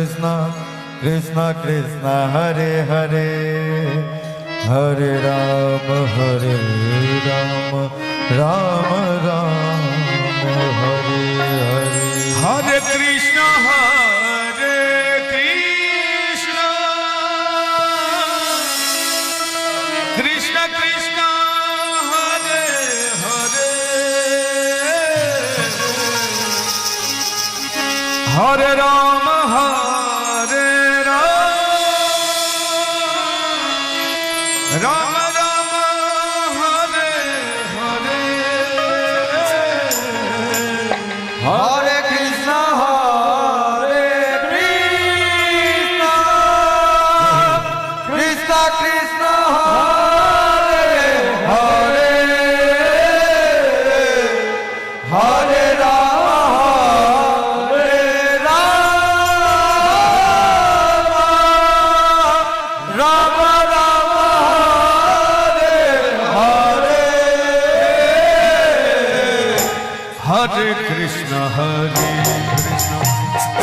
Krishna Krishna Krishna Hare Hare Hare Rama Rama Rama Hare Hare Hare Krishna Krishna Krishna Hare Hare Hare Rama Rama Rama Hare Hare Hare Krishna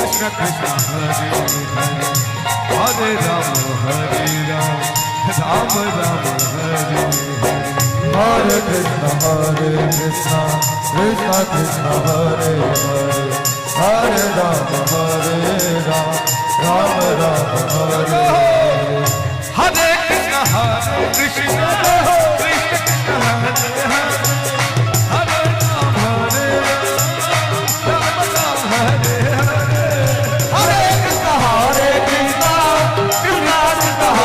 Krishna Krishna Hare Hare Hare Rama Rama Rama Hare Krishna Krishna Krishna Hare Hare Hare Rama Rama Rama Hare Hare Hare Krishna Krishna Krishna Hare Hare Hare Rama Rama Rama Hare Hare Hare Krishna Krishna Krishna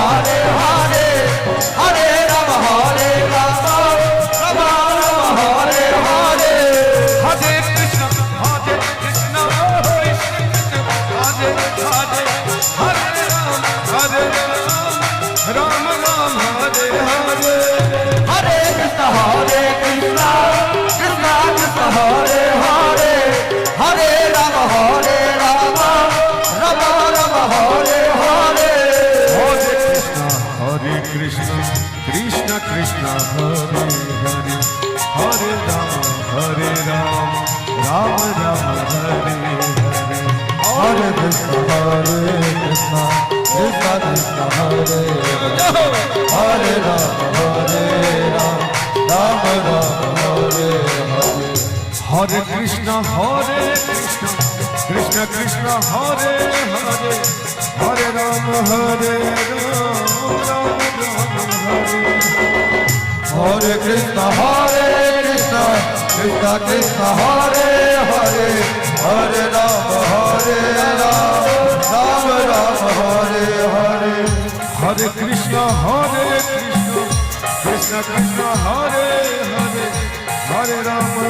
Hare Hare Hare Rama Rama Rama Hare Hare Hare Krishna Krishna Krishna Hare Hare Hare Rama Rama Rama Hare Hare Hare Krishna Krishna Krishna Hare Hare Hare Rama Rama Rama Hare Hare Hare Krishna Krishna Krishna Hare Hare Hare Rama Rama Rama Hare Hare Hare Krishna Krishna Krishna Hare Hare Hare Rama Rama Rama Hare Hare Hare Krishna Krishna Krishna Hare Hare Hare Rama Rama Hare Hare Hare Krishna Krishna Krishna Hare Hare Hare Rama Rama Hare Hare Krishna Krishna Krishna Hare Hare Hare Rama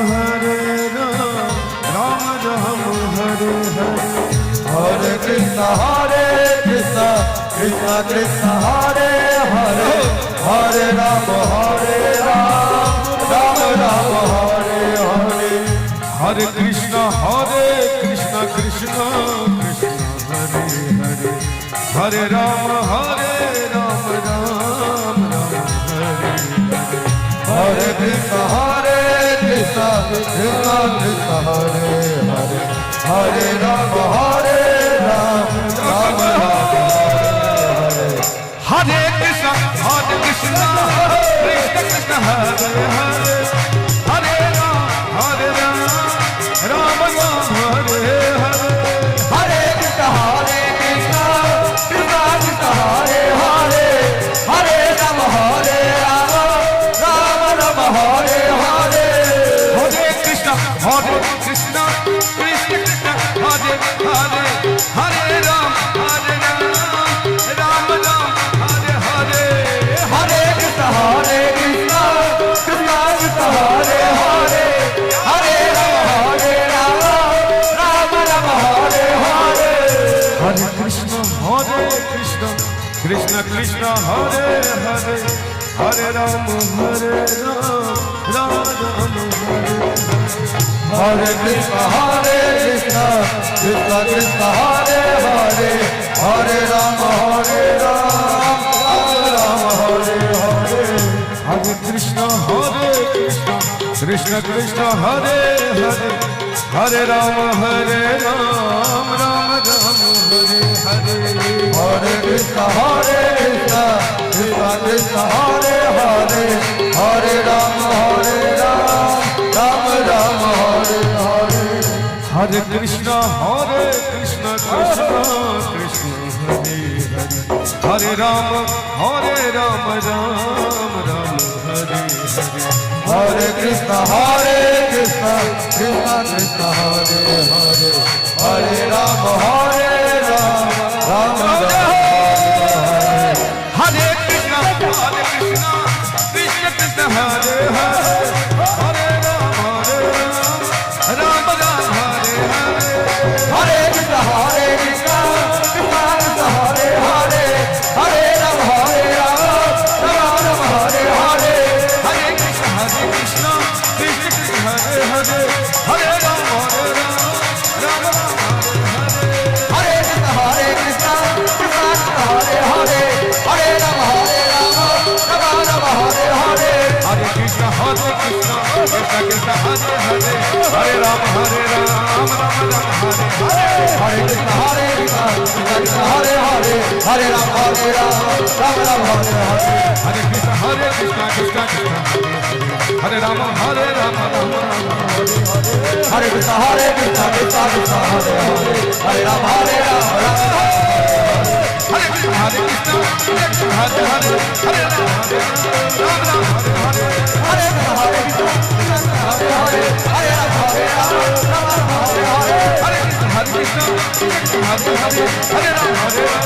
Rama Hare Hare Hare Krishna Krishna Krishna Hare Hare Hare Rama Rama Rama Hare Hare Hare Krishna Krishna Krishna Hare Hare Hare Rama Rama Hare Hare Hare Krishna Krishna Krishna Hare Hare Hare Rama Rama Hare Hare Hare Krishna Krishna Krishna Hare Hare Hare Rama Rama Hare Hare Krishna Krishna Krishna Hare Hare Hare Rama Rama Hare Hare Hare Krishna Krishna Krishna Hare Hare Hare Rama Rama Hare Hare Hare Krishna Krishna Krishna Hare Hare Hare Rama Rama Hare Hare Hare Krishna Krishna Krishna Hare Hare Hare Rama Rama Hare Hare Hare Krishna Krishna Krishna Hare Hare Hare Rama Rama Hare Hare Krishna Krishna Krishna Hare Hare Hare Rama Rama Hare Hare Hare Krishna Krishna Krishna Hare Hare Hare Rama Rama Rama Hare Krishna Krishna Krishna Hare Hare Hare Rama Rama Rama Hare Hare Hare Krishna Krishna Krishna Hare Hare Hare Rama Rama Rama Hare Hare Hare Krishna Krishna Krishna Hare Hare Hare Rama Rama Rama Hare Krishna Krishna Krishna Hare Hare Hare Rama Rama Rama Hare Hare Hare Krishna Krishna Krishna Hare Hare Hare Rama Rama Rama Hare Hare Hare Krishna Krishna Krishna Hare Hare Hare Rama Rama Rama Hare Hare Hare Krishna Krishna Hare Hare Hare Rama Rama Rama Hare Hare Hare Krishna Krishna Krishna Hare Hare Hare Rama Rama Rama Hare Hare Hare Krishna Krishna Hare Hare Hare Rama Rama Rama Hare Hare Hare Krishna Krishna Krishna Hare Rama Rama Hare Krishna Krishna Krishna Hare Hare Hare Rama Rama Hare Krishna Krishna Hare Hare Hare Rama Rama Hare Hare Hare Krishna Hare Hare Hare Rama Rama Hare Hare Hare Krishna Krishna Hare Hare Hare Rama